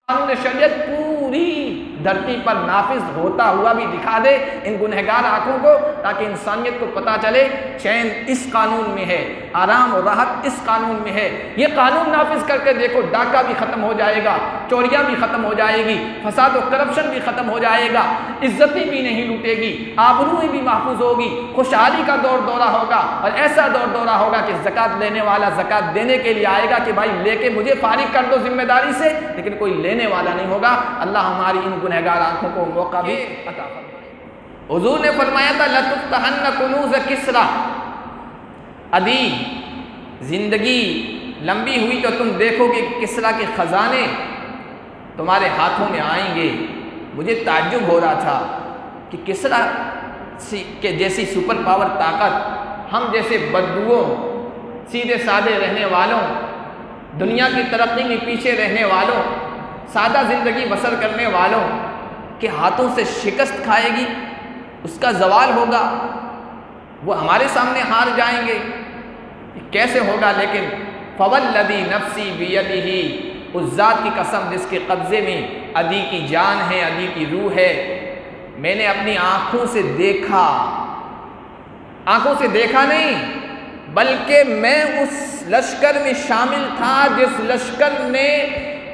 قانون شریعت پوری دھرتی پر نافذ ہوتا ہوا بھی دکھا دے ان گنہگار آنکھوں کو، تاکہ انسانیت کو پتہ چلے چین اس قانون میں ہے، آرام و راحت اس قانون میں ہے۔ یہ قانون نافذ کر کے دیکھو، ڈاکہ بھی ختم ہو جائے گا، چوریاں بھی ختم ہو جائے گی، فساد و کرپشن بھی ختم ہو جائے گا، عزتیں بھی نہیں لوٹے گی، آبروئیں بھی محفوظ ہوگی، خوشحالی کا دور دورہ ہوگا، اور ایسا دور دورہ ہوگا کہ زکوٰۃ لینے والا زکوٰۃ دینے کے لیے آئے گا کہ بھائی لے کے مجھے فارغ کر دو ذمہ داری سے، لیکن کوئی لینے والا نہیں ہوگا۔ اللہ ہماری ان گنہگار آنکھوں کو موقع بھی عطا فرمائے۔ حضور نے فرمایا تھا لَتُفْتَحَنَّ كُنُوزَ کسریٰ، ابھی زندگی لمبی ہوئی تو تم دیکھو گے کہ کسریٰ کے خزانے تمہارے ہاتھوں میں آئیں گے۔ مجھے تعجب ہو رہا تھا کہ کسریٰ کے جیسی سپر پاور طاقت ہم جیسے بدبوؤں، سیدھے سادے رہنے والوں، دنیا کی ترقی میں پیچھے رہنے والوں، سادہ زندگی بسر کرنے والوں کے ہاتھوں سے شکست کھائے گی، اس کا زوال ہوگا، وہ ہمارے سامنے ہار جائیں گے، کیسے ہوگا؟ لیکن فوالذی نفسی بیدہ، اس ذات کی قسم جس کے قبضے میں عدی کی جان ہے، عدی کی روح ہے، میں نے اپنی آنکھوں سے دیکھا، آنکھوں سے دیکھا نہیں بلکہ میں اس لشکر میں شامل تھا جس لشکر نے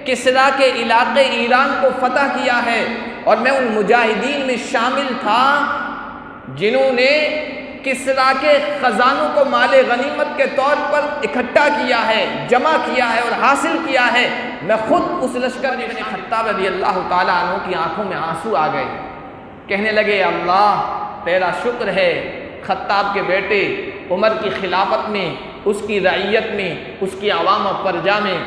کسریٰ کے علاقے ایران کو فتح کیا ہے، اور میں ان مجاہدین میں شامل تھا جنہوں نے کسریٰ کے خزانوں کو مال غنیمت کے طور پر اکٹھا کیا ہے، جمع کیا ہے اور حاصل کیا ہے۔ میں خود اس لشکر میں ابن خطاب رضی اللہ تعالیٰ عنہ کی آنکھوں میں آنسو آ گئے، کہنے لگے اللہ تیرا شکر ہے، خطاب کے بیٹے عمر کی خلافت میں، اس کی رعیت میں، اس کی عوام و پرجا میں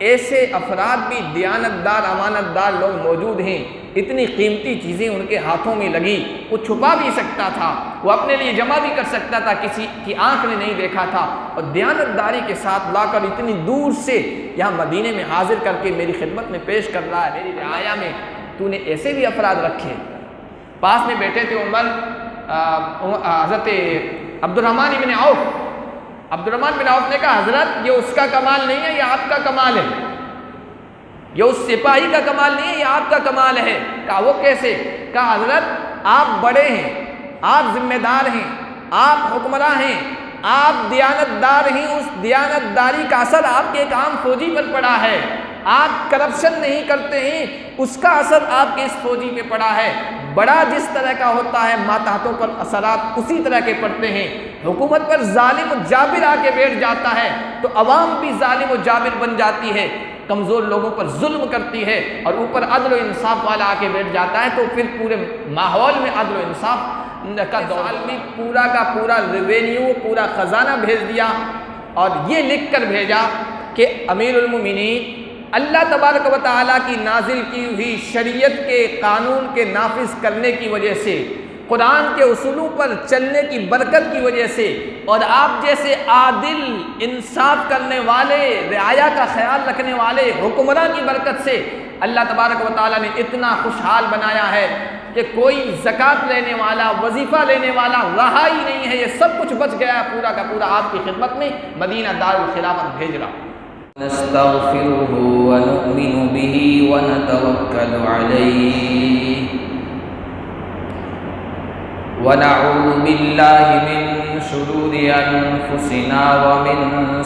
ایسے افراد بھی دیانتدار امانت دار لوگ موجود ہیں، اتنی قیمتی چیزیں ان کے ہاتھوں میں لگی، وہ چھپا بھی سکتا تھا، وہ اپنے لیے جمع بھی کر سکتا تھا، کسی کی آنکھ نے نہیں دیکھا تھا، اور دیانتداری کے ساتھ لا کر اتنی دور سے یہاں مدینے میں حاضر کر کے میری خدمت میں پیش کر رہا ہے، میری رعایا میں تو نے ایسے بھی افراد رکھے۔ پاس میں بیٹھے تھے عمر، حضرت عبد الرحمن بن عوف نے کہا حضرت یہ اس کا کمال نہیں ہے، یہ آپ کا کمال ہے، یہ اس سپاہی کا کمال نہیں ہے، یہ آپ کا کمال ہے۔ کہا وہ کیسے؟ کہا حضرت آپ بڑے ہیں، آپ ذمہ دار ہیں، آپ حکمراں ہیں، آپ دیانتدار ہیں، اس دیانتداری کا اثر آپ کے ایک عام فوجی پر پڑا ہے، آپ کرپشن نہیں کرتے ہیں، اس کا اثر آپ کے اس فوجی پہ پڑا ہے۔ بڑا جس طرح کا ہوتا ہے ماتحتوں پر اثرات اسی طرح کے پڑتے ہیں۔ حکومت پر ظالم و جابر آ کے بیٹھ جاتا ہے تو عوام بھی ظالم و جابر بن جاتی ہے، کمزور لوگوں پر ظلم کرتی ہے، اور اوپر عدل و انصاف والا آ کے بیٹھ جاتا ہے تو پھر پورے ماحول میں عدل و انصاف کا دور میں پورا کا پورا ریونیو، پورا خزانہ بھیج دیا، اور یہ لکھ کر بھیجا کہ امیر المومنین اللہ تبارک و تعالیٰ کی نازل کی ہوئی شریعت کے قانون کے نافذ کرنے کی وجہ سے، قرآن کے اصولوں پر چلنے کی برکت کی وجہ سے، اور آپ جیسے عادل انصاف کرنے والے، رعایا کا خیال رکھنے والے حکمراں کی برکت سے اللہ تبارک و تعالیٰ نے اتنا خوشحال بنایا ہے کہ کوئی زکوٰۃ لینے والا، وظیفہ لینے والا رہا ہی نہیں ہے، یہ سب کچھ بچ گیا ہے، پورا کا پورا آپ کی خدمت میں مدینہ دارالخلافت بھیج رہا ہوں۔ نستغفره ونؤمن به ونتوكل عليه ونعوذ بالله من شرور أنفسنا ومن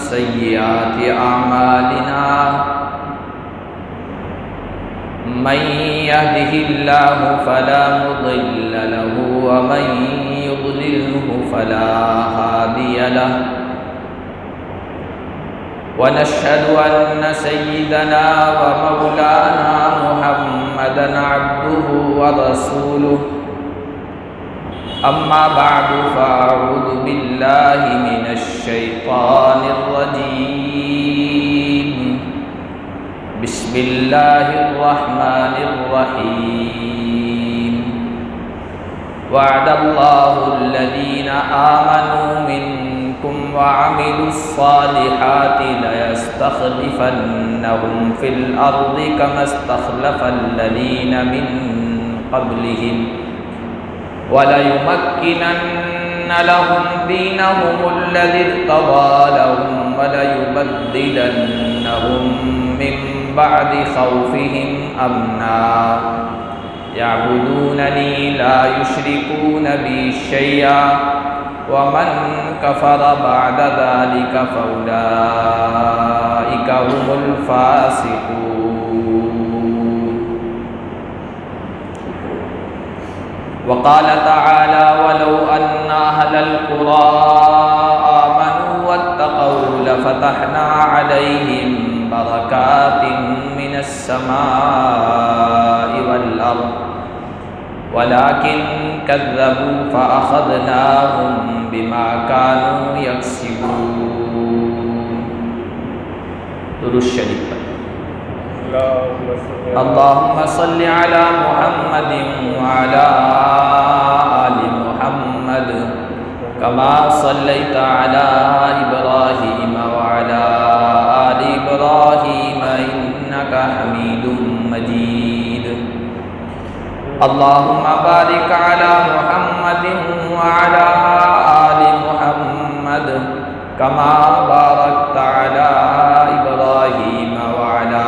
سيئات أعمالنا من يهده الله فلا مضل له ومن يضلله فلا هادي له ونشهد أن سيدنا ومولانا محمدا عبده ورسوله أما بعد فأعوذ بالله من الشيطان الرجيم بسم الله الرحمن الرحيم وعد الله الذين آمنوا منكم وعملوا الصالحات ليستخلفنهم في الأرض كما استخلف الذين من قبلهم وليمكنن لهم دينهم الذي ارتضى لهم وليبدلنهم من بعد خوفهم أمنا يعبدونني لا يشركون بي شيئا ومن كفر بعد ذلك فأولئك هم الفاسقون. وقال تعالى ولو أن أهل القرى آمنوا واتقوا لفتحنا عليهم بركات من السماء والأرض ولكن كذبوا فأخذناهم بما كانوا يكسبون. درود شریف پر اللهم صل على محمد وعلى آل محمد كما صليت على إبراهيم وعلى آل إبراهيم إنك حميد مجيد. اللهم بارك على محمد وعلى آل محمد كما باركت على إبراهيم وعلى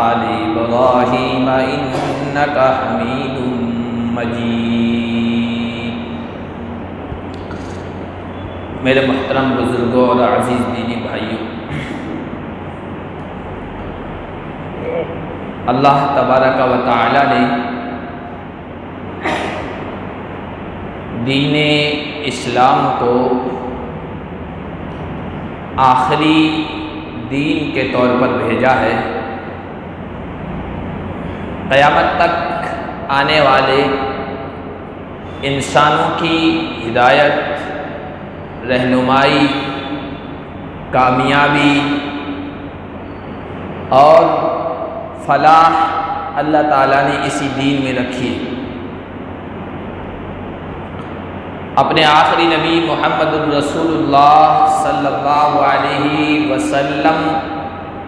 آل إبراهيم إنك حميد مجيد. میرے محترم بزرگوں اور عزیز دینی بھائیوں، اللہ تبارک و تعالی نے دین اسلام کو آخری دین کے طور پر بھیجا ہے. قیامت تک آنے والے انسانوں کی ہدایت، رہنمائی، کامیابی اور فلاح اللہ تعالیٰ نے اسی دین میں رکھی. اپنے آخری نبی محمد الرسول اللہ صلی اللہ علیہ وسلم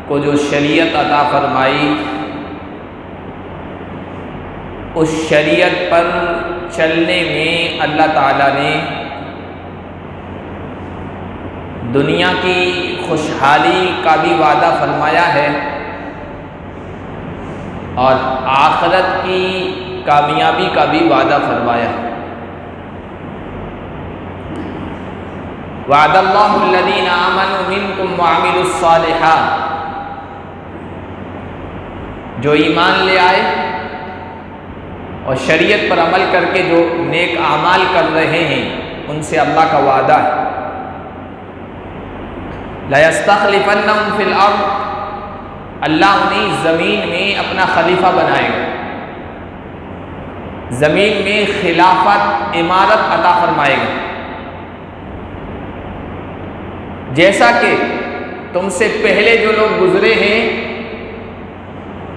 کو جو شریعت عطا فرمائی، اس شریعت پر چلنے میں اللہ تعالیٰ نے دنیا کی خوشحالی کا بھی وعدہ فرمایا ہے اور آخرت کی کامیابی کا بھی وعدہ فرمایا ہے. وعد اللہ الذین آمنوا منکم وعملوا الصالحات، جو ایمان لے آئے اور شریعت پر عمل کر کے جو نیک اعمال کر رہے ہیں ان سے اللہ کا وعدہ ہے. لَيَسْتَخْلِفَنَّهُمْ فِي الْأَرْضِ، اللہ انہیں زمین میں اپنا خلیفہ بنائے گا، زمین میں خلافت، امارت عطا فرمائے گا. جیسا کہ تم سے پہلے جو لوگ گزرے ہیں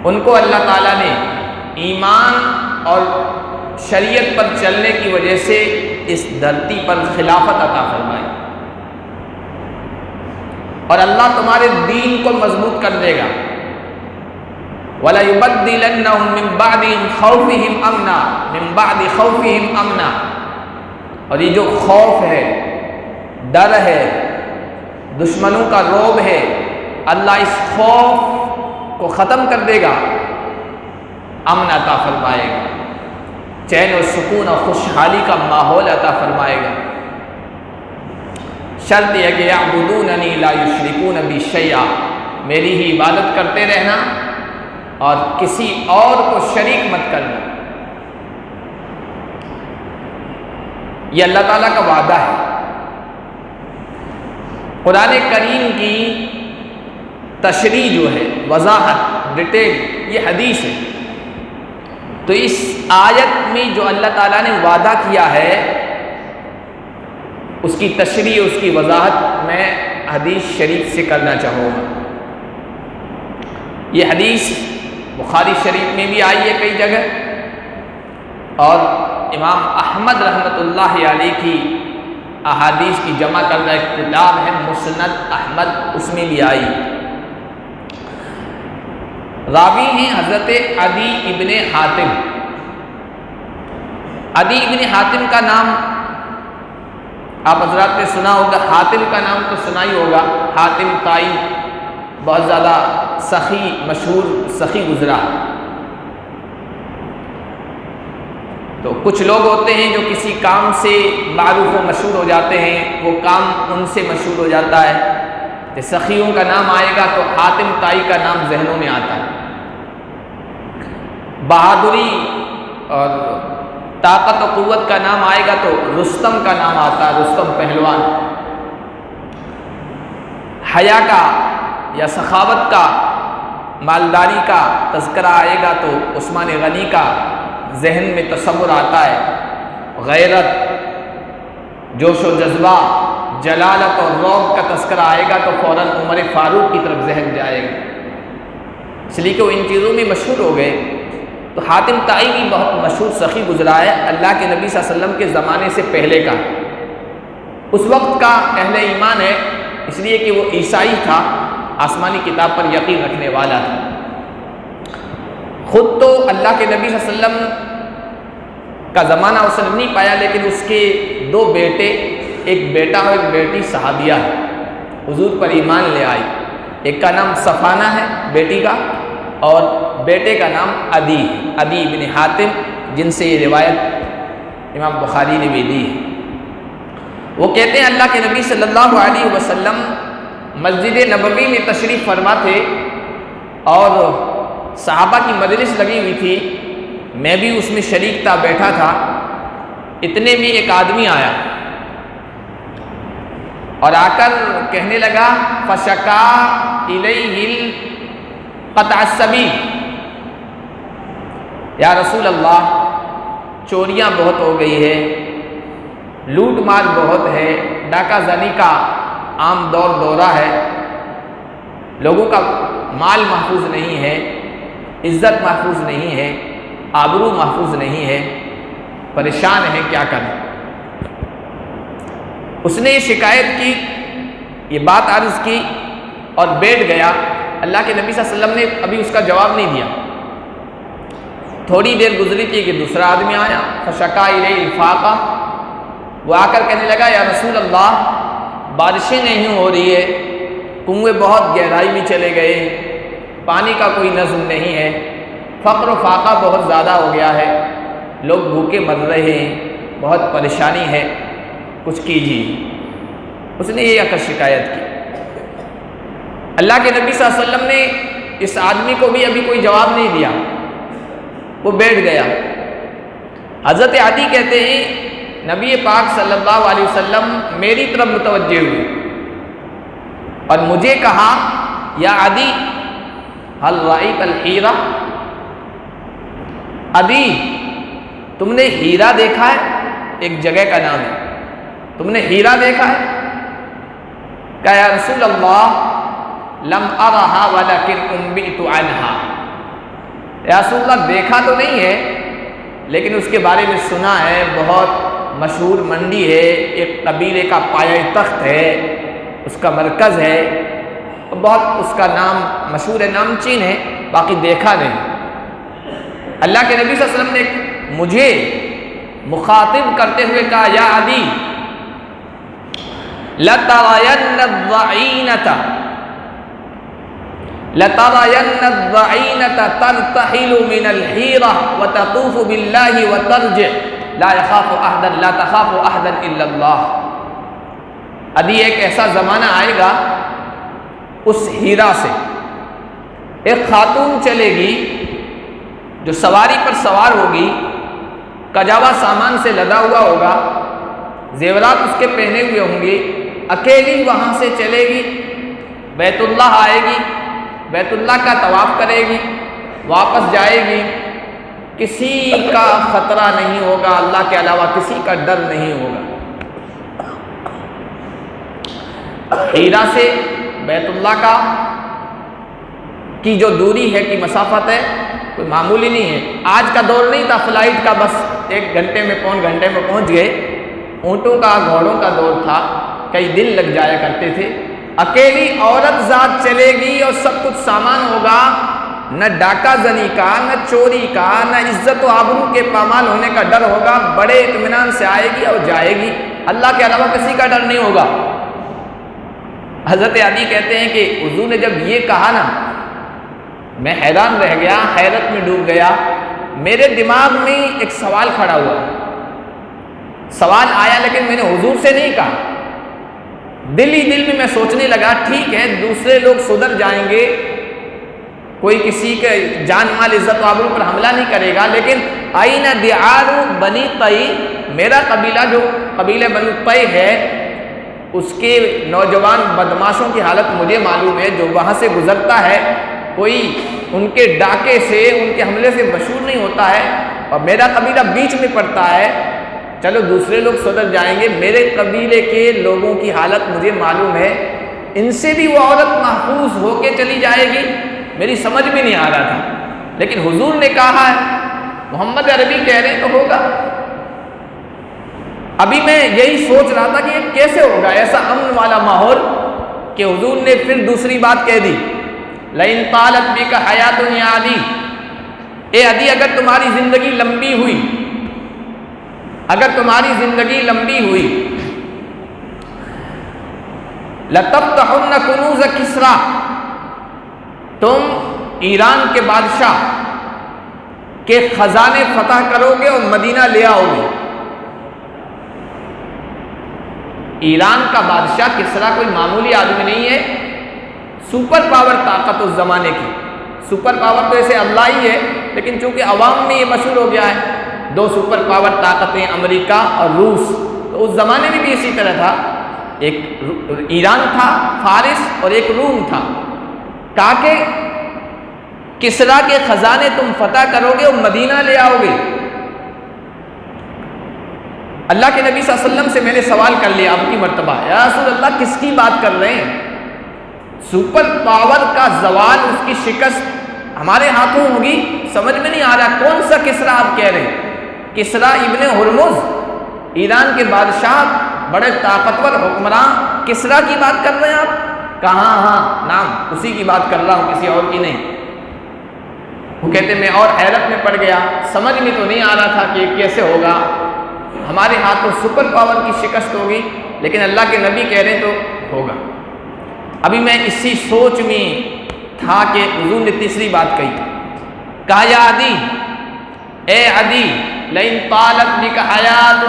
ان کو اللہ تعالیٰ نے ایمان اور شریعت پر چلنے کی وجہ سے اس دھرتی پر خلافت عطا فرمائی، اور اللہ تمہارے دین کو مضبوط کر دے گا. وَلَيُبَدِّلَنَّهُم مِّن بَعْدِ خَوْفِهِمْ أَمْنًا مِّن بَعْدِ خَوْفِهِمْ أَمْنًا. اور یہ جو خوف ہے، ڈر ہے، دشمنوں کا رعب ہے، اللہ اس خوف کو ختم کر دے گا، امن عطا فرمائے گا، چین و سکون اور خوشحالی کا ماحول عطا فرمائے گا. شرط یہ کہ یعبدوننی لا یشرکون بی شیئا، میری ہی عبادت کرتے رہنا اور کسی اور کو شریک مت کرنا. یہ اللہ تعالیٰ کا وعدہ ہے. قرآن کریم کی تشریح جو ہے، وضاحت، ڈیٹیل، یہ حدیث ہے. تو اس آیت میں جو اللہ تعالیٰ نے وعدہ کیا ہے اس کی تشریح، اس کی وضاحت میں حدیث شریف سے کرنا چاہوں گا. یہ حدیث بخاری شریف میں بھی آئی ہے کئی جگہ، اور امام احمد رحمۃ اللہ علیہ کی احادیث کی جمع کردہ ایک کتاب ہے مسند احمد، اس میں بھی آئی. راوی ہیں حضرت عدی ابن حاتم. عدی ابن حاتم کا نام آپ حضرات نے سنا ہوگا، حاتم کا نام تو سنا ہی ہوگا. حاتم طائی بہت زیادہ سخی مشہور سخی گزرا۔ تو کچھ لوگ ہوتے ہیں جو کسی کام سے معروف و مشہور ہو جاتے ہیں، وہ کام ان سے مشہور ہو جاتا ہے۔ کہ سخیوں کا نام آئے گا تو حاتم طائی کا نام ذہنوں میں آتا ہے۔ بہادری اور طاقت و قوت کا نام آئے گا تو رستم کا نام آتا ہے، رستم پہلوان۔ حیا کا یا سخاوت کا، مالداری کا تذکرہ آئے گا تو عثمان غنی کا ذہن میں تصور آتا ہے۔ غیرت، جوش و جذبہ، جلالت اور رعب کا تذکرہ آئے گا تو فوراً عمر فاروق کی طرف ذہن جائے گا، اس لیے کہ وہ ان چیزوں میں مشہور ہو گئے۔ تو حاتم طائی بھی بہت مشہور سخی گزرا ہے، اللہ کے نبی صلی اللہ علیہ وسلم کے زمانے سے پہلے کا، اس وقت کا اہل ایمان ہے، اس لیے کہ وہ عیسائی تھا، آسمانی کتاب پر یقین رکھنے والا تھا۔ خود تو اللہ کے نبی صلی اللہ علیہ وسلم کا زمانہ اس نے نہیں پایا، لیکن اس کے دو بیٹے، ایک بیٹا اور ایک بیٹی صحابیہ ہے، حضور پر ایمان لے آئی۔ ایک کا نام صفانہ ہے بیٹی کا، اور بیٹے کا نام عدی بن حاتم، جن سے یہ روایت امام بخاری نے بھی دی ہے۔ وہ کہتے ہیں اللہ کے نبی صلی اللہ علیہ وسلم مسجد نبوی میں تشریف فرما تھے اور صحابہ کی مجلس لگی ہوئی تھی، میں بھی اس میں شریک تھا، بیٹھا تھا۔ اتنے میں ایک آدمی آیا اور آ کر کہنے لگا فشکا الیہ قطع السبیل، یا رسول اللہ چوریاں بہت ہو گئی ہے، لوٹ مار بہت ہے، ڈاکہ زنی کا عام دورہ ہے، لوگوں کا مال محفوظ نہیں ہے، عزت محفوظ نہیں ہے، آبرو محفوظ نہیں ہے، پریشان ہے، کیا کریں؟ اس نے یہ شکایت کی، یہ بات عرض کی اور بیٹھ گیا۔ اللہ کے نبی صلی اللہ علیہ وسلم نے ابھی اس کا جواب نہیں دیا۔ تھوڑی دیر گزری تھی کہ دوسرا آدمی آیا، فشکا الیہ الفاقہ، وہ آ کر کہنے لگا یا رسول اللہ بارشیں نہیں ہو رہی ہے، کنویں بہت گہرائی میں چلے گئے، پانی کا کوئی نظم نہیں ہے، فقر و فاقہ بہت زیادہ ہو گیا ہے، لوگ بھوکے مر رہے ہیں، بہت پریشانی ہے، کچھ کیجیے۔ اس نے یہ آ کر شکایت کی۔ اللہ کے نبی صلی اللہ علیہ وسلم نے اس آدمی کو بھی ابھی کوئی جواب نہیں دیا، وہ بیٹھ گیا۔ حضرت عدی کہتے ہیں نبی پاک صلی اللہ علیہ وسلم میری طرف متوجہ ہوئے اور مجھے کہا یا عدی هل رأیت الحیرہ، عدی تم نے ہیرا دیکھا ہے؟ ایک جگہ کا نام ہے، تم نے ہیرا دیکھا ہے؟ کہا یا رسول اللہ لم ارہا ولکن انبئت عنہا، یا رسول اللہ دیکھا تو نہیں ہے لیکن اس کے بارے میں سنا ہے، بہت مشہور منڈی ہے، ایک قبیلے کا پایہ تخت ہے، اس کا مرکز ہے، بہت اس کا نام مشہور ہے، نامچین ہے، باقی دیکھا نہیں۔ اللہ کے نبی صلی اللہ علیہ وسلم نے مجھے مخاطب کرتے ہوئے کہا یا عدی لَتَرَيَنَّ الضَّعِينَةَ تَرْتَحِلُ مِنَ الْحِيرَةِ وَتَطُوفُ بِاللَّهِ وَتَرْجِعُ لَا يَخَافُ أَحَدًا لَا تَخَافُ أَحَدًا إِلَّا اللَّهُ۔ ابھی ایک ایسا زمانہ آئے گا، اس ہیرا سے ایک خاتون چلے گی جو سواری پر سوار ہوگی، کجاوا سامان سے لدا ہوا ہوگا، زیورات اس کے پہنے ہوئے ہوں گے، اکیلی وہاں سے چلے گی، بیت اللہ آئے گی، بیت اللہ کا طواف کرے گی، واپس جائے گی، کسی کا خطرہ نہیں ہوگا، اللہ کے علاوہ کسی کا ڈر نہیں ہوگا۔ ہیرا سے بیت اللہ کی جو دوری ہے، کی مسافت ہے، کوئی معمولی نہیں ہے۔ آج کا دور نہیں تھا فلائٹ کا، بس 1 گھنٹے میں پون گھنٹے میں پہنچ گئے۔ اونٹوں کا، گھوڑوں کا دور تھا، کئی دن لگ جایا کرتے تھے۔ اکیلی عورت ذات چلے گی اور سب کچھ سامان ہوگا، نہ ڈاکہ زنی کا، نہ چوری کا، نہ عزت و آبرو کے پامال ہونے کا ڈر ہوگا، بڑے اطمینان سے آئے گی اور جائے گی، اللہ کے علاوہ کسی کا ڈر نہیں ہوگا۔ حضرت عدی کہتے ہیں کہ حضور نے جب یہ کہا نا میں حیران رہ گیا، حیرت میں ڈوب گیا. میرے دماغ میں ایک سوال کھڑا ہوا، سوال آیا لیکن میں نے حضور سے نہیں کہا. دل ہی دل میں میں سوچنے لگا ٹھیک ہے دوسرے لوگ سدھر جائیں گے، کوئی کسی کے جان مال عزت و آبرو پر حملہ نہیں کرے گا، لیکن آئین دیار بنی طی، میرا قبیلہ جو قبیلہ بنی طی ہے اس کے نوجوان بدماشوں کی حالت مجھے معلوم ہے. جو وہاں سے گزرتا ہے کوئی ان کے ڈاکے سے ان کے حملے سے مشہور نہیں ہوتا ہے، اور میرا قبیلہ بیچ میں پڑتا ہے. چلو دوسرے لوگ سدھر جائیں گے، میرے قبیلے کے لوگوں کی حالت مجھے معلوم ہے، ان سے بھی وہ عورت محفوظ ہو کے چلی جائے گی. میری سمجھ میں نہیں آ رہا تھا، لیکن حضور نے کہا ہے، محمد عربی کہہ رہے ہیں تو ہوگا. ابھی میں یہی سوچ رہا تھا کہ یہ کیسے ہوگا ایسا امن والا ماحول، کہ حضور نے پھر دوسری بات کہہ دی، لئن طالت بک حیات یا عدی، اے عدی اگر تمہاری زندگی لمبی ہوئی، اگر تمہاری زندگی لمبی ہوئی، لتفتحن کنوز کسریٰ، تم ایران کے بادشاہ کے خزانے فتح کرو گے اور مدینہ لے آؤ گے. ایران کا بادشاہ کسریٰ کوئی معمولی آدمی نہیں ہے، سپر پاور طاقت اس زمانے کی. سپر پاور تو ایسے اللہ ہی ہے، لیکن چونکہ عوام میں یہ مشہور ہو گیا ہے، دو سپر پاور طاقتیں امریکہ اور روس. تو اس زمانے میں بھی اسی طرح تھا، ایک ایران تھا فارس اور ایک روم تھا. کہا کہ کسریٰ کے خزانے تم فتح کرو گے اور مدینہ لے آؤ گے. اللہ کے نبی صلی اللہ علیہ وسلم سے میں نے سوال کر لیا اب کی مرتبہ، یا رسول اللہ کس کی بات کر رہے ہیں؟ سپر پاور کا زوال، اس کی شکست ہمارے ہاتھوں ہوگی، سمجھ میں نہیں آ رہا کون سا کسریٰ آپ کہہ رہے ہیں؟ کسریٰ ابن ہرمز، ایران کے بادشاہ، بڑے طاقتور حکمراں، کسریٰ کی بات کر رہے ہیں آپ؟ کہاں؟ ہاں نام اسی کی بات کر رہا ہوں، کسی اور کی نہیں. وہ کہتے میں اور حیرت میں پڑ گیا، سمجھ میں تو نہیں آ رہا تھا کہ کیسے ہوگا، ہمارے ہاتھوں سپر پاور کی شکست ہوگی، لیکن اللہ کے نبی کہہ رہے تو ہوگا. ابھی میں اسی سوچ میں تھا کہ حضور نے تیسری بات کہی، کہا یا عدی، اے عدی، لئن طالت بک حیات،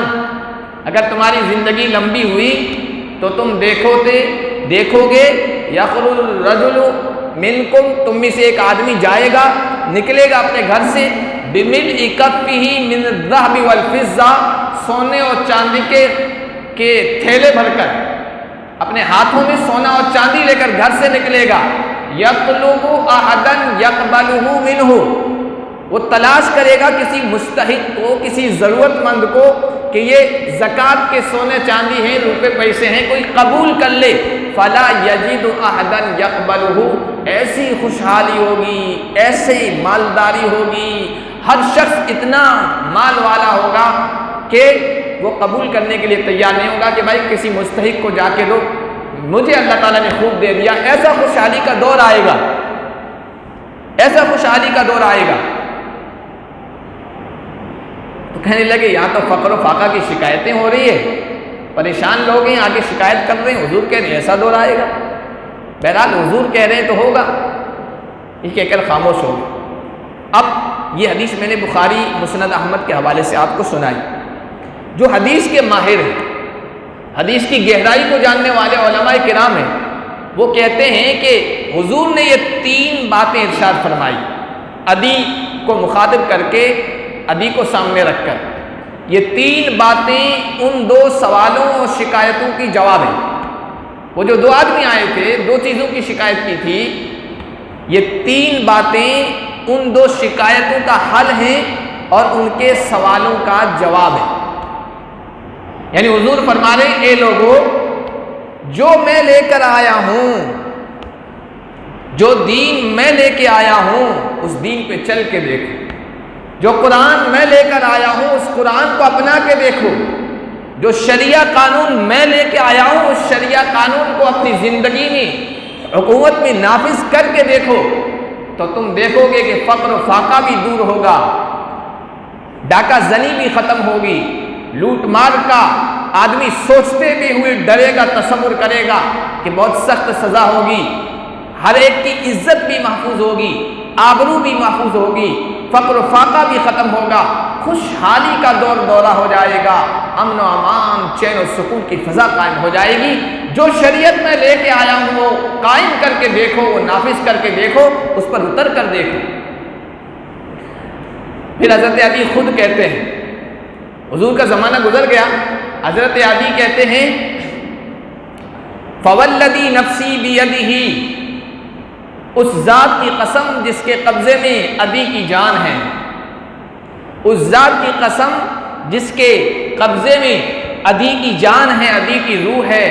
اگر تمہاری زندگی لمبی ہوئی تو تم دیکھو گے یخرج الرجل منکم، تم میں سے ایک آدمی جائے گا، نکلے گا اپنے گھر سے، بملء کفہ من الذهب والفضہ، سونے اور چاندی کے تھیلے بھر کر، اپنے ہاتھوں میں سونا اور چاندی لے کر گھر سے نکلے گا. یطلب احدا یقبلہ منہ، وہ تلاش کرے گا کسی مستحق کو، کسی ضرورت مند کو کہ یہ زکوٰۃ کے سونے چاندی ہیں، روپے پیسے ہیں، کوئی قبول کر لے. فلا یجد احدا یقبلہ، ایسی خوشحالی ہوگی، ایسی مالداری ہوگی، ہر شخص اتنا مال والا ہوگا کہ وہ قبول کرنے کے لیے تیار نہیں ہوگا کہ بھائی کسی مستحق کو جا کے دو، مجھے اللہ تعالیٰ نے خوب دے دیا. ایسا خوشحالی کا دور آئے گا، ایسا خوشحالی کا دور آئے گا. تو کہنے لگے یہاں تو فقر و فاقہ کی شکایتیں ہو رہی ہے، پریشان لوگ ہیں، آگے شکایت کر رہے ہیں، حضور کہہ رہے ہیں ایسا دور آئے گا. بہرحال حضور کہہ رہے ہیں تو ہوگا، یہ کہہ کر خاموش ہو گئے. اب یہ حدیث میں نے بخاری مسند احمد کے حوالے سے آپ کو سنائی. جو حدیث کے ماہر ہیں، حدیث کی گہرائی کو جاننے والے علماء کرام ہیں، وہ کہتے ہیں کہ حضور نے یہ 3 باتیں ارشاد فرمائی، عدی کو مخاطب کر کے، عدی کو سامنے رکھ کر. یہ 3 باتیں ان 2 سوالوں اور شکایتوں کی جواب ہیں. وہ جو 2 آدمی آئے تھے، 2 چیزوں کی شکایت کی تھی، یہ 3 باتیں ان 2 شکایتوں کا حل ہیں اور ان کے سوالوں کا جواب ہے. یعنی حضور فرما رہے ہیں اے لوگو، جو میں لے کر آیا ہوں، جو دین میں لے کے آیا ہوں، اس دین پہ چل کے دیکھو. جو قرآن میں لے کر آیا ہوں، اس قرآن کو اپنا کے دیکھو. جو شریعہ قانون میں لے کے آیا ہوں، اس شریعہ قانون کو اپنی زندگی میں، حکومت میں نافذ کر کے دیکھو، تو تم دیکھو گے کہ فقر و فاقہ بھی دور ہوگا، ڈاکہ زنی بھی ختم ہوگی، لوٹ مار کا آدمی سوچتے بھی ہوئے ڈرے گا، تصور کرے گا کہ بہت سخت سزا ہوگی، ہر ایک کی عزت بھی محفوظ ہوگی، آبرو بھی محفوظ ہوگی، فقر و فاقہ بھی ختم ہوگا، خوشحالی کا دورہ ہو جائے گا، امن و امان، چین و سکون کی فضا قائم ہو جائے گی۔ جو شریعت میں لے کے آیا ہوں وہ قائم کر کے دیکھو، وہ نافذ کر کے دیکھو، اس پر اتر کر دیکھو۔ پھر حضرت علی خود کہتے ہیں، حضور کا زمانہ گزر گیا، حضرت علی کہتے ہیں فوالذی نفسی بیدہ، اس ذات کی قسم جس کے قبضے میں عدی کی جان ہے، اس ذات کی قسم جس کے قبضے میں عدی کی جان ہے، عدی کی روح ہے،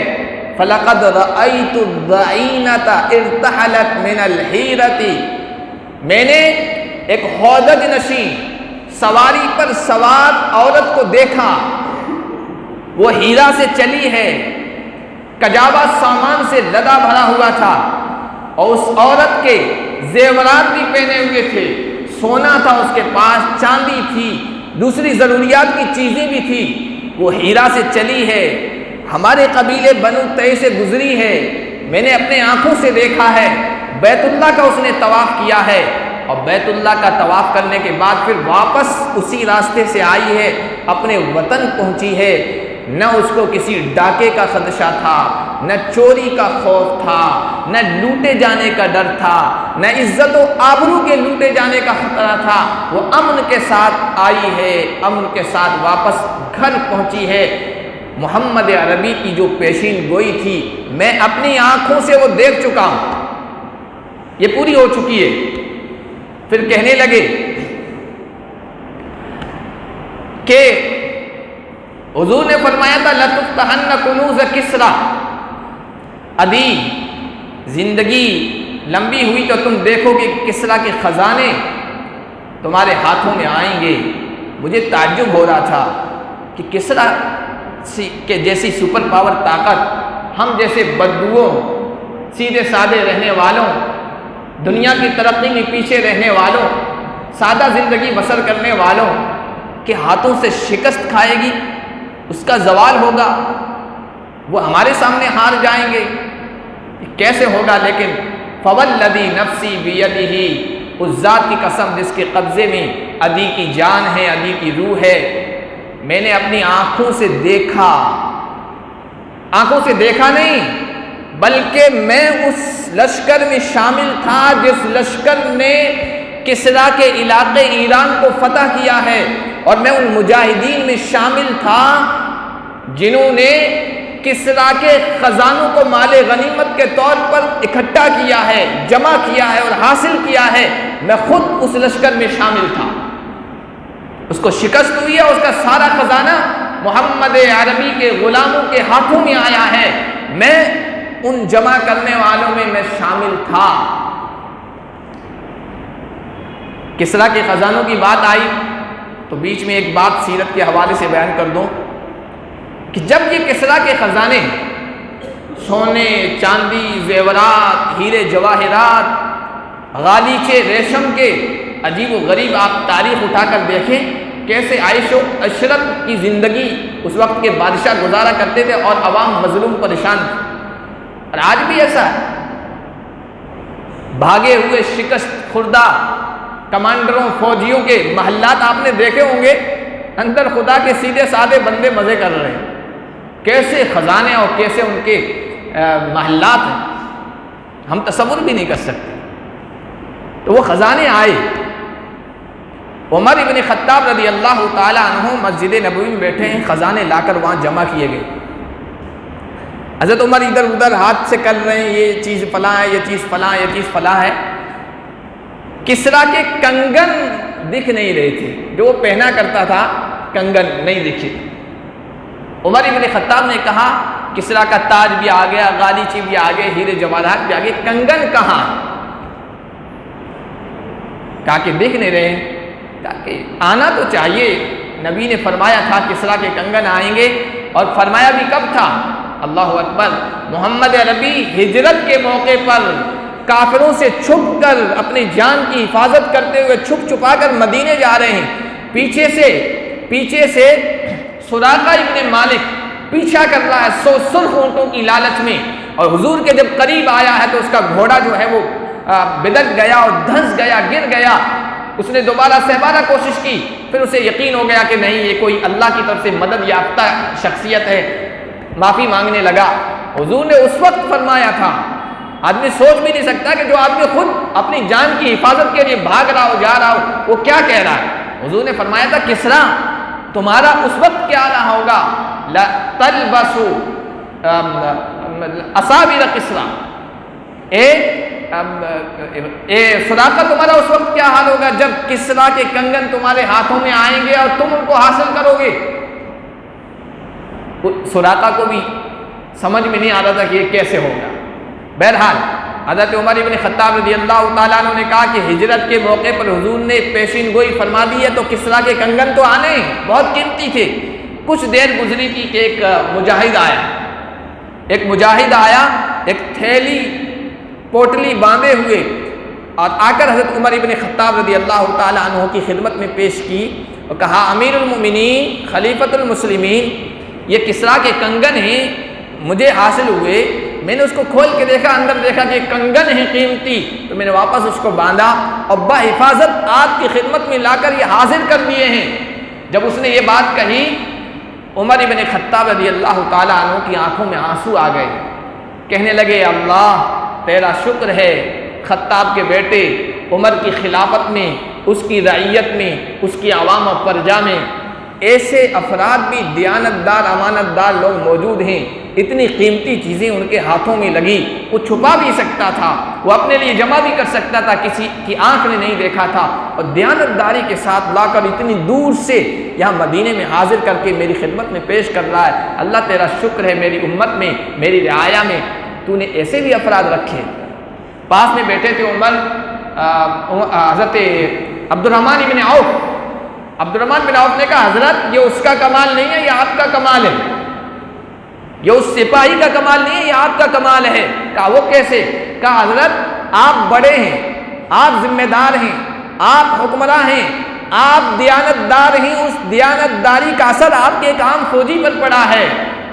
فلقد رأیت الضعینۃ ارتحلت من الحیرۃ، میں نے ایک ہودج نشین سواری پر سوار عورت کو دیکھا، وہ ہیرا سے چلی ہے، کجاوا سامان سے لدا بھرا ہوا تھا، اور اس عورت کے زیورات بھی پہنے ہوئے تھے، سونا تھا اس کے پاس، چاندی تھی، دوسری ضروریات کی چیزیں بھی تھی، وہ ہیرا سے چلی ہے، ہمارے قبیلے بنو تے سے گزری ہے، میں نے اپنے آنکھوں سے دیکھا ہے، بیت اللہ کا اس نے طواف کیا ہے، اور بیت اللہ کا طواف کرنے کے بعد پھر واپس اسی راستے سے آئی ہے، اپنے وطن پہنچی ہے، نہ اس کو کسی ڈاکے کا خدشہ تھا، نہ چوری کا خوف تھا، نہ لوٹے جانے کا ڈر تھا، نہ عزت و آبرو کے لوٹے جانے کا خطرہ تھا، وہ امن کے ساتھ آئی ہے، امن کے ساتھ واپس گھر پہنچی ہے۔ محمد عربی کی جو پیشین گوئی تھی میں اپنی آنکھوں سے وہ دیکھ چکا ہوں، یہ پوری ہو چکی ہے۔ پھر کہنے لگے کہ حضور نے فرمایا تھا لَتُفْتَحَنَّ كُنُوزَ کسریٰ، عدی زندگی لمبی ہوئی تو تم دیکھو گے کہ کسریٰ کے خزانے تمہارے ہاتھوں میں آئیں گے۔ مجھے تعجب ہو رہا تھا کہ کسریٰ کے جیسی سپر پاور طاقت ہم جیسے بدبوؤں، سیدھے سادے رہنے والوں، دنیا کی ترقی میں پیچھے رہنے والوں، سادہ زندگی بسر کرنے والوں کے ہاتھوں سے شکست کھائے گی، اس کا زوال ہوگا، وہ ہمارے سامنے ہار جائیں گے، کیسے ہوگا؟ لیکن فوالذی نفسی بیدہ، اس ذات کی قسم جس کے قبضے میں عدی کی جان ہے، عدی کی روح ہے، میں نے اپنی آنکھوں سے دیکھا، آنکھوں سے دیکھا نہیں بلکہ میں اس لشکر میں شامل تھا جس لشکر نے کسریٰ کے علاقے ایران کو فتح کیا ہے، اور میں ان مجاہدین میں شامل تھا جنہوں نے کسریٰ کے خزانوں کو مال غنیمت کے طور پر اکٹھا کیا ہے، جمع کیا ہے اور حاصل کیا ہے، میں خود اس لشکر میں شامل تھا۔ اس کو شکست ہوئی ہے، اس کا سارا خزانہ محمد عربی کے غلاموں کے ہاتھوں میں آیا ہے، میں ان جمع کرنے والوں میں شامل تھا۔ کسریٰ کے خزانوں کی بات آئی تو بیچ میں ایک بات سیرت کے حوالے سے بیان کر دوں کہ جب یہ کسریٰ کے خزانے سونے، چاندی، زیورات، ہیرے جواہرات، غالیچے ریشم کے، عجیب و غریب آپ تاریخ اٹھا کر دیکھیں کیسے عیش و عشرت کی زندگی اس وقت کے بادشاہ گزارا کرتے تھے اور عوام مظلوم پریشان تھے، اور آج بھی ایسا ہے۔ بھاگے ہوئے شکست خوردہ کمانڈروں، فوجیوں کے محلات آپ نے دیکھے ہوں گے، اندر خدا کے سیدھے سادے بندے مزے کر رہے ہیں، کیسے خزانے اور کیسے ان کے محلات ہیں، ہم تصور بھی نہیں کر سکتے۔ تو وہ خزانے آئے، عمر ابن خطاب رضی اللہ تعالی عنہ مسجد نبوی میں بیٹھے ہیں، خزانے لا کر وہاں جمع کیے گئے، حضرت عمر ادھر ادھر ہاتھ سے کر رہے ہیں، یہ چیز فلاں ہے، یہ چیز فلاں، یہ چیز فلاں ہے۔ کسریٰ کے کنگن دکھ نہیں رہے تھے، جو وہ پہنا کرتا تھا کنگن نہیں دکھے۔ عمر ابن خطاب نے کہا کسریٰ کا تاج بھی آ گیا، غالیچے بھی آ گئے، ہیرے جواہرات بھی آ گئے، کنگن کہاں؟ کہا کہ دیکھ نہیں رہے، کہا کہ آنا تو چاہیے، نبی نے فرمایا تھا کسریٰ کے کنگن آئیں گے، اور فرمایا بھی کب تھا؟ اللہ اکبر، محمد عربی ہجرت کے موقع پر کافروں سے چھپ کر اپنی جان کی حفاظت کرتے ہوئے چھپ چھپا کر مدینے جا رہے ہیں، پیچھے سے سراقہ ابن مالک پیچھا کر رہا ہے 100 سرخ اونٹوں کی لالچ میں، اور حضور کے جب قریب آیا ہے تو اس کا گھوڑا جو ہے وہ بدک گیا اور دھنس گیا، گر گیا، اس نے دوبارہ 7 کوشش کی، پھر اسے یقین ہو گیا کہ نہیں یہ کوئی اللہ کی طرف سے مدد یافتہ شخصیت ہے، معافی مانگنے لگا۔ حضور نے اس وقت فرمایا تھا، آدمی سوچ بھی نہیں سکتا کہ جو آدمی خود اپنی جان کی حفاظت کے لیے بھاگ رہا ہو، جا رہا ہو، وہ کیا کہہ رہا ہے۔ حضور نے فرمایا تھا کسرا تمہارا اس وقت کیا رہا ہوگا، تلبسو اصابر کسرا، سراقہ تمہارا اس وقت کیا حال ہوگا جب کسرا کے کنگن تمہارے ہاتھوں میں آئیں گے اور تم ان کو حاصل کرو گے۔ سراقہ کو بھی سمجھ میں نہیں آ رہا تھا کہ یہ کیسے ہوگا۔ بہرحال حضرت عمر بن خطاب رضی اللہ تعالیٰ عنہ نے کہا کہ ہجرت کے موقع پر حضور نے پیشین گوئی فرما دی ہے تو کسرا کے کنگن تو آنے بہت قیمتی تھے۔ کچھ دیر گزری تھی کہ ایک مجاہد آیا ایک تھیلی پوٹلی باندھے ہوئے اور آ کر حضرت عمر بن خطاب رضی اللہ تعالیٰ عنہ کی خدمت میں پیش کی اور کہا امیر المومنین خلیفۃ المسلمین یہ کسرا کے کنگن ہیں، مجھے حاصل ہوئے، میں نے اس کو کھول کے دیکھا، اندر دیکھا کہ کنگن ہیں قیمتی، تو میں نے واپس اس کو باندھا اور بحفاظت آپ کی خدمت میں لا کر یہ حاضر کر دیے ہیں۔ جب اس نے یہ بات کہی عمر بن خطاب رضی اللہ تعالیٰ عنہ کی آنکھوں میں آنسو آ گئے، کہنے لگے اللہ تیرا شکر ہے خطاب کے بیٹے عمر کی خلافت میں، اس کی رعیت میں، اس کی عوام و پرجا میں ایسے افراد بھی دیانتدار امانت دار لوگ موجود ہیں، اتنی قیمتی چیزیں ان کے ہاتھوں میں لگی، وہ چھپا بھی سکتا تھا، وہ اپنے لیے جمع بھی کر سکتا تھا، کسی کی آنکھ نے نہیں دیکھا تھا، اور دیانتداری کے ساتھ لا کر اتنی دور سے یہاں مدینے میں حاضر کر کے میری خدمت میں پیش کر رہا ہے۔ اللہ تیرا شکر ہے میری امت میں، میری رعایا میں تو نے ایسے بھی افراد رکھے۔ پاس میں بیٹھے تھے عمر حضرت عبدالرحمن بن عوف نے کہا حضرت یہ اس کا کمال نہیں ہے، یہ آپ کا کمال ہے، یہ اس سپاہی کا کمال نہیں ہے، یہ آپ کا کمال ہے۔ کہا وہ کیسے؟ کہا حضرت آپ بڑے ہیں، آپ ذمہ دار ہیں، آپ حکمراں ہیں، آپ دیانتدار ہیں، اس دیانتداری کا اثر آپ کے ایک عام فوجی پر پڑا ہے،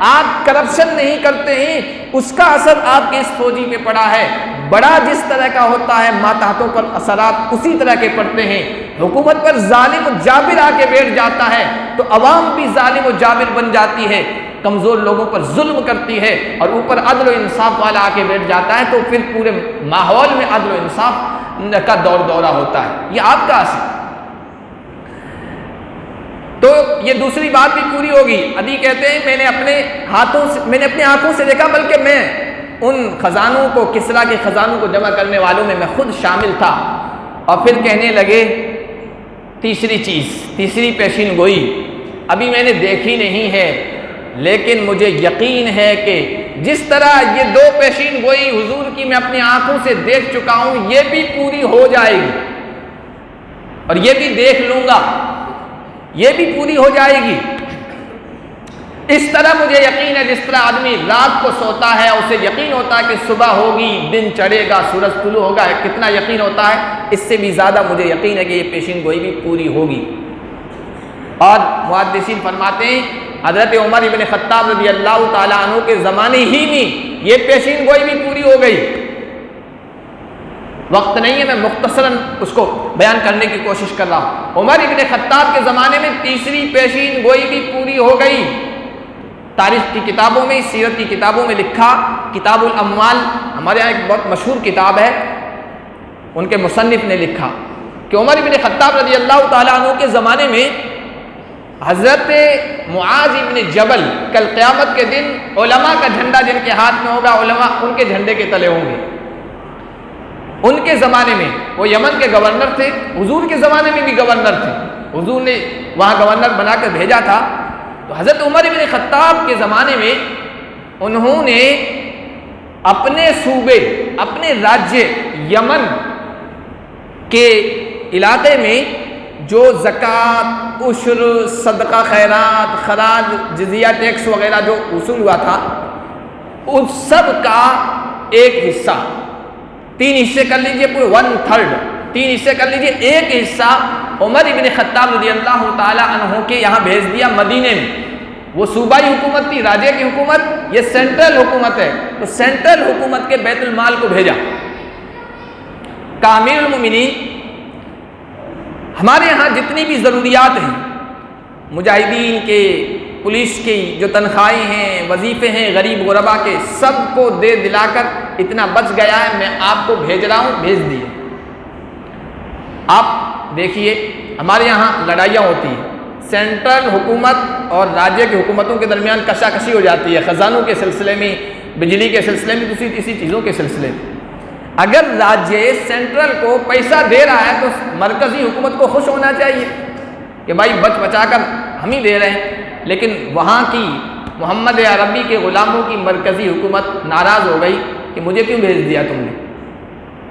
آپ کرپشن نہیں کرتے ہیں، اس کا اثر آپ کے اس فوجی پہ پڑا ہے۔ بڑا جس طرح کا ہوتا ہے ماتحتوں پر اثرات اسی طرح کے پڑتے ہیں۔ حکومت پر ظالم و جابر آ کے بیٹھ جاتا ہے تو عوام بھی ظالم و جابر بن جاتی ہے، کمزور لوگوں پر ظلم کرتی ہے، اور اوپر عدل و انصاف والا آ کے بیٹھ جاتا ہے تو پھر پورے ماحول میں عدل و انصاف کا دورہ ہوتا ہے۔ یہ آپ کا اثر۔ تو یہ دوسری بات بھی پوری ہوگی۔ عدی کہتے ہیں میں نے اپنی آنکھوں سے دیکھا، بلکہ میں ان خزانوں کو، کسرا کے خزانوں کو جمع کرنے والوں میں خود شامل تھا۔ اور پھر کہنے لگے تیسری پیشین گوئی ابھی میں نے دیکھی نہیں ہے، لیکن مجھے یقین ہے کہ جس طرح یہ 2 پیشین گوئی حضور کی میں اپنی آنکھوں سے دیکھ چکا ہوں، یہ بھی پوری ہو جائے گی، اور یہ بھی دیکھ لوں گا، یہ بھی پوری ہو جائے گی۔ اس طرح مجھے یقین ہے جس طرح آدمی رات کو سوتا ہے اسے یقین ہوتا ہے کہ صبح ہوگی، دن چڑھے گا، سورج طلوع ہوگا، کتنا یقین ہوتا ہے، اس سے بھی زیادہ مجھے یقین ہے کہ یہ پیشین گوئی بھی پوری ہوگی۔ اور محدثین فرماتے ہیں حضرت عمر بن خطاب رضی اللہ تعالیٰ عنہ کے زمانے ہی میں یہ پیشین گوئی بھی پوری ہو گئی۔ وقت نہیں ہے، میں مختصراً اس کو بیان کرنے کی کوشش کر رہا ہوں۔ عمر بن خطاب کے زمانے میں تیسری پیشین گوئی بھی پوری ہو گئی۔ تاریخ کی کتابوں میں، سیرت کی کتابوں میں لکھا، کتاب الاموال ہمارے یہاں ایک بہت مشہور کتاب ہے، ان کے مصنف نے لکھا کہ عمر بن خطاب رضی اللہ تعالیٰ عنہ کے زمانے میں حضرت معاذ بن جبل کل قیامت کے دن علماء کا جھنڈا جن کے ہاتھ میں ہوگا، علماء ان کے جھنڈے کے تلے ہوں گے۔ ان کے زمانے میں وہ یمن کے گورنر تھے، حضور کے زمانے میں بھی گورنر تھے، حضور نے وہاں گورنر بنا کر بھیجا تھا۔ تو حضرت عمر بن خطاب کے زمانے میں انہوں نے اپنے صوبے، اپنے راجیہ یمن کے علاقے میں جو زکوٰۃ، عشر، صدقہ خیرات، خراج، جزیہ، ٹیکس وغیرہ جو وصول ہوا تھا، اس سب کا ایک حصہ، 3 حصے کر لیجئے، پورے 1/3، 3 حصے کر لیجئے، ایک حصہ عمر بن خطاب رضی اللہ تعالی عنہ کے یہاں بھیج دیا مدینے میں۔ وہ صوبائی حکومت تھی، راجے کی حکومت، یہ سینٹرل حکومت ہے، تو سینٹرل حکومت کے بیت المال کو بھیجا۔ امیر المومنین ہمارے ہاں جتنی بھی ضروریات ہیں مجاہدین کے، پولیس کی جو تنخواہیں ہیں، وظیفے ہیں غریب غربا کے، سب کو دے دلا کر اتنا بچ گیا ہے، میں آپ کو بھیج رہا ہوں، بھیج دیے۔ آپ دیکھیے ہمارے یہاں لڑائیاں ہوتی ہیں، سینٹرل حکومت اور راجیہ کی حکومتوں کے درمیان کشاکشی ہو جاتی ہے، خزانوں کے سلسلے میں، بجلی کے سلسلے میں، دوسری تیسری چیزوں کے سلسلے میں۔ اگر راجیہ سینٹرل کو پیسہ دے رہا ہے تو مرکزی حکومت کو خوش ہونا چاہیے کہ بھائی بچ بچا کر ہم ہی دے رہے ہیں، لیکن وہاں کی محمد عربی کے غلاموں کی مرکزی حکومت ناراض ہو گئی کہ مجھے کیوں بھیج دیا تم نے،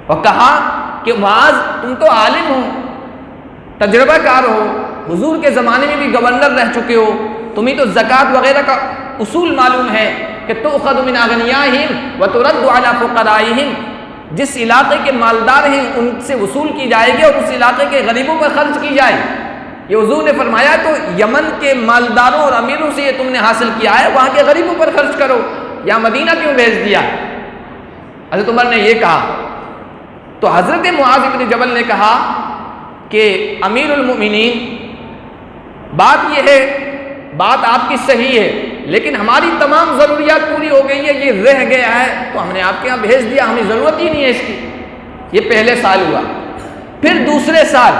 اور کہا کہ معاذ تم تو عالم ہو، تجربہ کار ہو، حضور کے زمانے میں بھی گورنر رہ چکے ہو، تمہیں تو زکوٰۃ وغیرہ کا اصول معلوم ہے کہ تؤخذ من اغنیائہم وترد علی فقرائہم، جس علاقے کے مالدار ہیں ان سے وصول کی جائے گی اور اس علاقے کے غریبوں پر خرچ کی جائے، یہ حضور نے فرمایا۔ تو یمن کے مالداروں اور امیروں سے یہ تم نے حاصل کیا ہے، وہاں کے غریبوں پر خرچ کرو، یا مدینہ کیوں بھیج دیا؟ حضرت عمر نے یہ کہا تو حضرت معاذ بن جبل نے کہا کہ امیر المؤمنین بات یہ ہے، بات آپ کی صحیح ہے، لیکن ہماری تمام ضروریات پوری ہو گئی ہے، یہ رہ گیا ہے تو ہم نے آپ کے یہاں بھیج دیا، ہمیں ضرورت ہی نہیں ہے اس کی۔ یہ پہلے سال ہوا۔ پھر دوسرے سال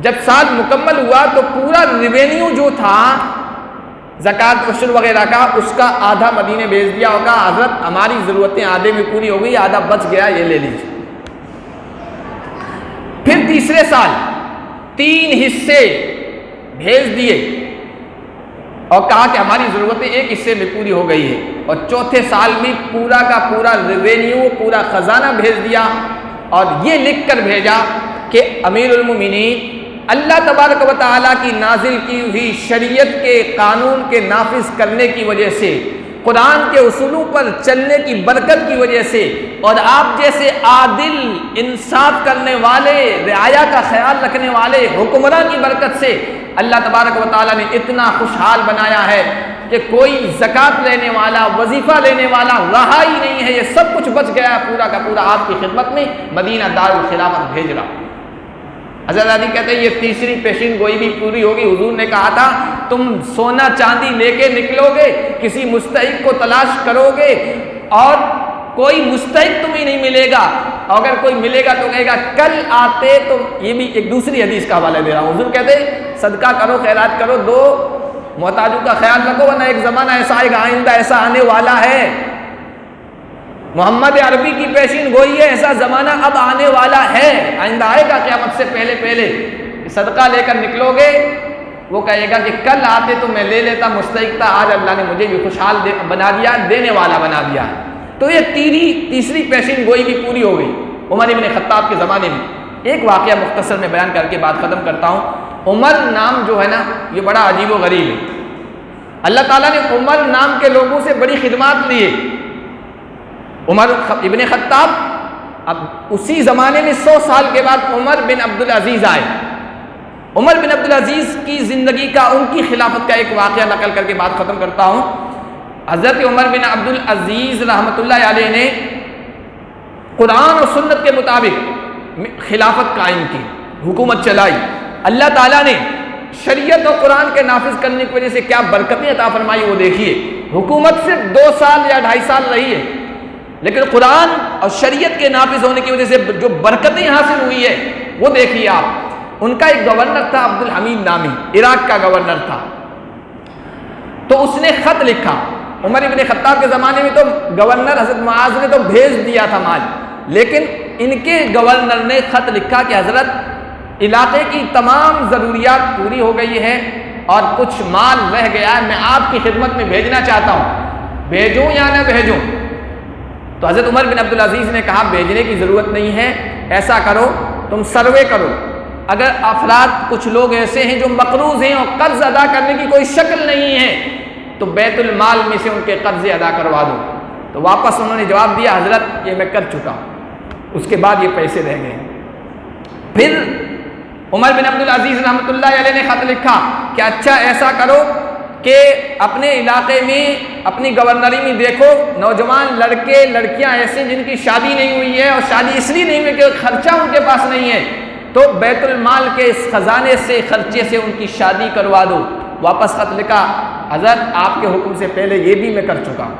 جب سال مکمل ہوا تو پورا ریونیو جو تھا زکوٰۃ عشر وغیرہ کا، اس کا آدھا مدینے بھیج دیا ہوگا، حضرت ہماری ضرورتیں آدھے میں پوری ہو گئی، آدھا بچ گیا، یہ لے لیجیے۔ پھر تیسرے سال 3 حصے بھیج دیے اور کہا کہ ہماری ضرورتیں 1 حصے میں پوری ہو گئی ہے، اور چوتھے سال میں پورا کا پورا ریونیو، پورا خزانہ بھیج دیا، اور یہ لکھ کر بھیجا کہ امیر المومنین اللہ تبارک و تعالیٰ کی نازل کی ہوئی شریعت کے قانون کے نافذ کرنے کی وجہ سے، قرآن کے اصولوں پر چلنے کی برکت کی وجہ سے، اور آپ جیسے عادل، انصاف کرنے والے، رعایا کا خیال رکھنے والے حکمراں کی برکت سے اللہ تبارک و تعالیٰ نے اتنا خوشحال بنایا ہے کہ کوئی زکوٰۃ لینے والا، وظیفہ لینے والا رہا ہی نہیں ہے، یہ سب کچھ بچ گیا پورا کا پورا آپ کی خدمت میں، مدینہ دارالخلافت بھیج رہا۔ حضرت علی کہتے ہیں یہ تیسری پیشین گوئی بھی پوری ہوگی۔ حضور نے کہا تھا تم سونا چاندی لے کے نکلو گے، کسی مستحق کو تلاش کرو گے اور کوئی مستحق تمہیں نہیں ملے گا، اگر کوئی ملے گا تو کہے گا کل آتے تو۔ یہ بھی ایک دوسری حدیث کا حوالہ دے رہا ہوں۔ حضور کہتے صدقہ کرو، خیرات کرو، دو محتاجوں کا خیال رکھو، ورنہ ایک زمانہ ایسا آئے گا، آئندہ ایسا آنے والا ہے، محمد عربی کی پیشین گوئی ہے، ایسا زمانہ اب آنے والا ہے، آئندہ آئے گا قیامت سے پہلے پہلے۔ صدقہ لے کر نکلو گے، وہ کہے گا کہ کل آتے تو میں لے لیتا، مستحق تھا، آج اللہ نے مجھے بھی خوشحال بنا دیا، دینے والا بنا دیا۔ تو یہ تیسری پیشین گوئی بھی پوری ہو گئی عمر ابن خطاب کے زمانے میں۔ ایک واقعہ مختصر میں بیان کر کے بات ختم کرتا ہوں۔ عمر نام جو ہے نا یہ بڑا عجیب و غریب ہے۔ اللہ تعالیٰ نے عمر نام کے لوگوں سے بڑی خدمات لی ہے۔ عمر ابن خطاب، اب اسی زمانے میں 100 سال کے بعد عمر بن عبدالعزیز آئے۔ عمر بن عبدالعزیز کی زندگی کا، ان کی خلافت کا ایک واقعہ نقل کر کے بات ختم کرتا ہوں۔ حضرت عمر بن عبدالعزیز رحمۃ اللہ علیہ نے قرآن اور سنت کے مطابق خلافت قائم کی، حکومت چلائی۔ اللہ تعالیٰ نے شریعت اور قرآن کے نافذ کرنے کی وجہ سے کیا برکتیں عطا فرمائی وہ دیکھیے۔ حکومت صرف 2 سال یا 2.5 سال رہی ہے، لیکن قرآن اور شریعت کے نافذ ہونے کی وجہ سے جو برکتیں حاصل ہوئی ہے وہ دیکھیے آپ۔ ان کا ایک گورنر تھا عبدالحمید نامی، عراق کا گورنر تھا، تو اس نے خط لکھا۔ عمر ابن خطاب کے زمانے میں تو گورنر حضرت معاذ نے تو بھیج دیا تھا مال، لیکن ان کے گورنر نے خط لکھا کہ حضرت علاقے کی تمام ضروریات پوری ہو گئی ہے اور کچھ مال رہ گیا ہے، میں آپ کی خدمت میں بھیجنا چاہتا ہوں، بھیجوں یا نہ بھیجوں؟ تو حضرت عمر بن عبدالعزیز نے کہا بھیجنے کی ضرورت نہیں ہے، ایسا کرو تم سروے کرو، اگر افراد کچھ لوگ ایسے ہیں جو مقروض ہیں اور قرض ادا کرنے کی کوئی شکل نہیں ہے تو بیت المال میں سے ان کے قرض ادا کروا دو۔ تو واپس انہوں نے جواب دیا حضرت یہ میں کر چکا ہوں، اس کے بعد یہ پیسے رہ گئے۔ پھر عمر بن عبدالعزیز رحمۃ اللہ علیہ نے خط لکھا کہ اچھا ایسا کرو کہ اپنے علاقے میں اپنی گورنری میں دیکھو نوجوان لڑکے لڑکیاں ایسے جن کی شادی نہیں ہوئی ہے، اور شادی اس لیے نہیں ہوئی کہ خرچہ ان کے پاس نہیں ہے، تو بیت المال کے اس خزانے سے خرچے سے ان کی شادی کروا دو۔ واپس خط لکھا، حضرت آپ کے حکم سے پہلے یہ بھی میں کر چکا ہوں،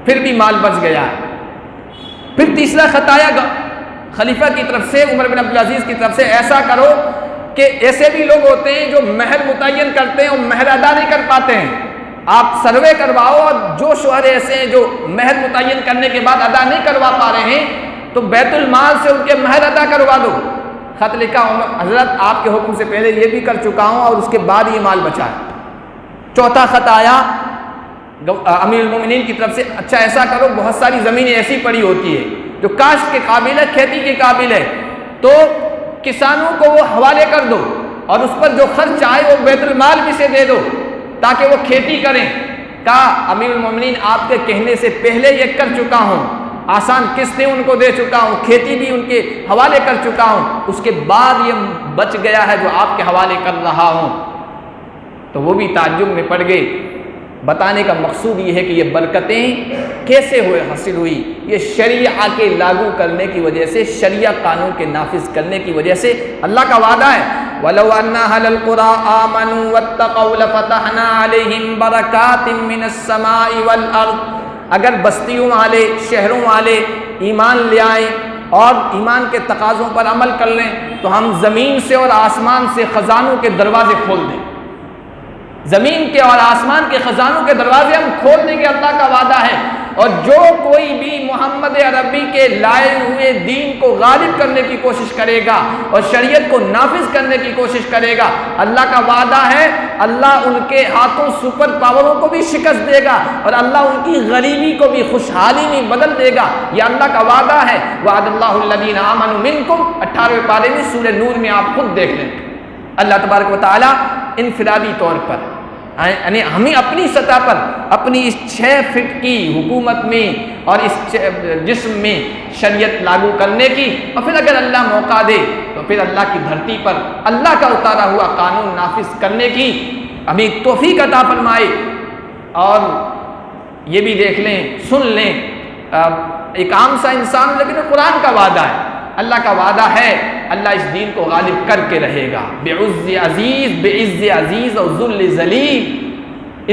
پھر بھی مال بچ گیا۔ پھر تیسرا خط آیا خلیفہ کی طرف سے، عمر بن عبدالعزیز کی طرف سے، ایسا کرو کہ ایسے بھی لوگ ہوتے ہیں جو مہر متعین کرتے ہیں اور مہر ادا نہیں کر پاتے ہیں، آپ سروے کرواؤ، اور جو شوہر ایسے ہیں جو مہر متعین کرنے کے بعد ادا نہیں کروا پا رہے ہیں تو بیت المال سے ان کے مہر ادا کروا دو۔ خط لکھا، حضرت آپ کے حکم سے پہلے یہ بھی کر چکا ہوں اور اس کے بعد یہ مال بچا ہے۔ چوتھا خط آیا امیر المومنین کی طرف سے، اچھا ایسا کرو، بہت ساری زمینیں ایسی پڑی ہوتی ہے جو کاشت کے قابل ہے، کھیتی کے قابل ہے، تو کسانوں کو وہ حوالے کر دو اور اس پر جو خرچ آئے وہ بیت المال بھی سے دے دو تاکہ وہ کھیتی کریں۔ کہا امیر المومنین آپ کے کہنے سے پہلے یہ کر چکا ہوں، آسان قسطیں ان کو دے چکا ہوں، کھیتی بھی ان کے حوالے کر چکا ہوں، اس کے بعد یہ بچ گیا ہے جو آپ کے حوالے کر رہا ہوں۔ تو وہ بھی تعجب میں پڑ گئے۔ بتانے کا مقصود یہ ہے کہ یہ برکتیں کیسے حاصل ہوئی، یہ شریعہ کے لاگو کرنے کی وجہ سے، شریعہ قانون کے نافذ کرنے کی وجہ سے۔ اللہ کا وعدہ ہے وَلَوْ أَنَّ أَهْلَ الْقُرَىٰ آمَنُوا وَاتَّقَوْا لَفَتَحْنَا عَلَيْهِمْ بَرَكَاتٍ مِّنَ السَّمَاءِ وَالْأَرْضِ، اگر بستیوں والے، شہروں والے ایمان لے آئیں اور ایمان کے تقاضوں پر عمل کر لیں تو ہم زمین سے اور آسمان سے خزانوں کے دروازے کھول دیں، زمین کے اور آسمان کے خزانوں کے دروازے ہم کھول دیں گے، اللہ کا وعدہ ہے۔ اور جو کوئی بھی محمد عربی کے لائے ہوئے دین کو غالب کرنے کی کوشش کرے گا اور شریعت کو نافذ کرنے کی کوشش کرے گا، اللہ کا وعدہ ہے اللہ ان کے ہاتھوں سپر پاوروں کو بھی شکست دے گا اور اللہ ان کی غریبی کو بھی خوشحالی میں بدل دے گا۔ یہ اللہ کا وعدہ ہے۔ وعد اللہ الذین آمنوا منکم، 18ویں پارے میں سورہ نور میں آپ خود دیکھ لیں، اللہ تبارک و تعالی انفرادی طور پر یعنی ہمیں اپنی سطح پر اپنی اس 6 فٹ کی حکومت میں اور اس جسم میں شریعت لاگو کرنے کی، اور پھر اگر اللہ موقع دے تو پھر اللہ کی دھرتی پر اللہ کا اتارا ہوا قانون نافذ کرنے کی ہمیں توفیق عطا فرمائے۔ اور یہ بھی دیکھ لیں، سن لیں، ایک عام سا انسان لیکن قرآن کا وعدہ ہے، اللہ کا وعدہ ہے اللہ اس دین کو غالب کر کے رہے گا، بعز عزیز، بعز عزیز اور ذل ذلیل،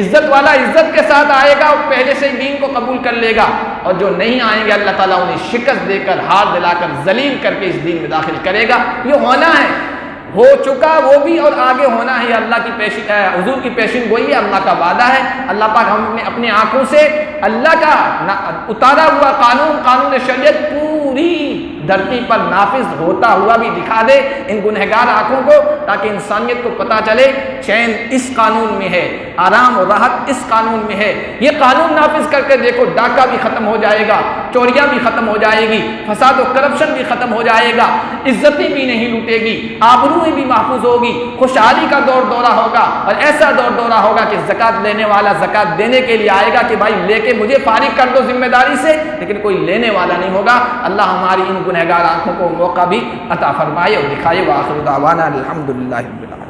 عزت والا عزت کے ساتھ آئے گا اور پہلے سے ہی دین کو قبول کر لے گا، اور جو نہیں آئیں گے اللہ تعالیٰ انہیں شکست دے کر، ہار دلا کر، ذلیل کر کے اس دین میں داخل کرے گا۔ یہ ہونا ہے، ہو چکا وہ بھی، اور آگے ہونا ہے۔ اللہ کی حضور کی پیشین گوئی ہے، اللہ کا وعدہ ہے۔ اللہ پاک ہم نے اپنی آنکھوں سے اللہ کا اتارا ہوا قانون شریعت پوری دھرتی پر نافذ ہوتا ہوا بھی دکھا دے ان گنہگار آنکھوں کو، تاکہ انسانیت کو پتہ چلے چین اس قانون میں ہے، آرام و راحت اس قانون میں ہے۔ یہ قانون نافذ کر کے دیکھو، ڈاکہ بھی ختم ہو جائے گا، چوریاں بھی ختم ہو جائے گی، فساد و کرپشن بھی ختم ہو جائے گا، عزتیں بھی نہیں لوٹے گی، آبروئیں بھی محفوظ ہوگی، خوشحالی کا دور دورہ ہوگا، اور ایسا دور دورہ ہوگا کہ زکوٰۃ لینے والا زکوٰۃ دینے کے لیے آئے گا کہ بھائی لے کے مجھے فارغ کر دو ذمہ داری سے، لیکن کوئی لینے والا نہیں ہوگا۔ اللہ ہماری ان گنہگار آنکھوں کو موقع بھی عطا فرمائے اور دکھائے۔ وآخر دعوانا الحمدللہ رب العالمین۔